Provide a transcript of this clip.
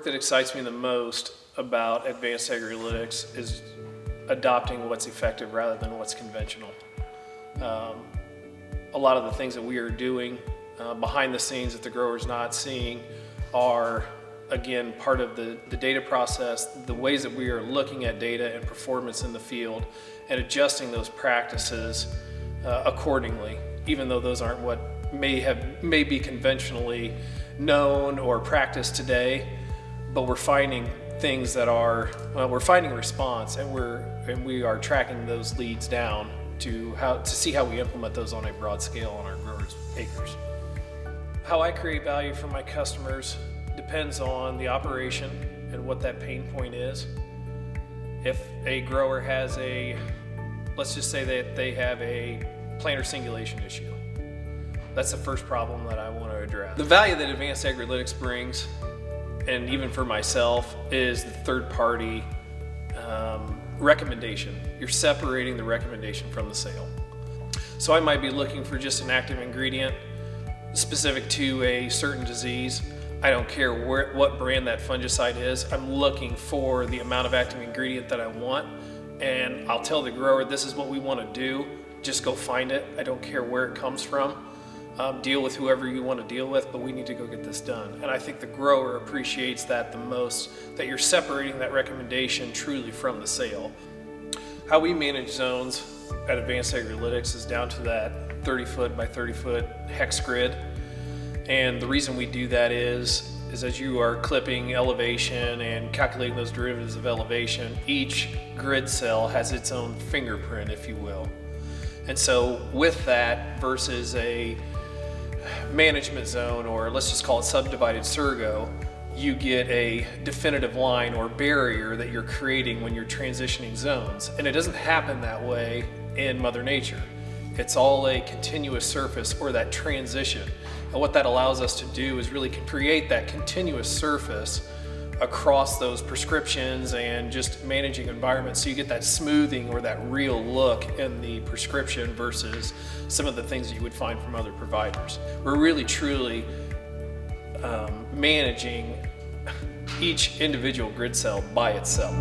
work that excites me the most about advanced agrilytics is adopting what's effective rather than what's conventional. A lot of the things that we are doing behind the scenes that the grower's not seeing are, again, part of the data process, the ways that we are looking at data and performance in the field and adjusting those practices accordingly, even though those aren't what may be conventionally known or practiced today. But we're finding things that are, we're finding response, and we are tracking those leads down to see how we implement those on a broad scale on our growers' acres. How I create value for my customers depends on the operation and what that pain point is. If a grower has let's just say that they have a planter singulation issue, that's the first problem that I want to address. The value that advanced agrilytics brings, and even for myself, is the third-party recommendation. You're separating the recommendation from the sale. So I might be looking for just an active ingredient specific to a certain disease. I don't care what brand that fungicide is. I'm looking for the amount of active ingredient that I want, and I'll tell the grower, this is what we want to do. Just go find it. I don't care where it comes from. Deal with whoever you want to deal with, but we need to go get this done. And I think the grower appreciates that the most, that you're separating that recommendation truly from the sale. How we manage zones at Advanced Agrilytics is down to that 30-foot by 30-foot hex grid. And the reason we do that is as you are clipping elevation and calculating those derivatives of elevation, each grid cell has its own fingerprint, if you will. And so with that versus a management zone, or let's just call it subdivided Sergo, you get a definitive line or barrier that you're creating when you're transitioning zones. And it doesn't happen that way in Mother Nature. It's all a continuous surface, or that transition. And what that allows us to do is really create that continuous surface across those prescriptions and just managing environments, so you get that smoothing or that real look in the prescription versus some of the things that you would find from other providers. We're really truly managing each individual grid cell by itself.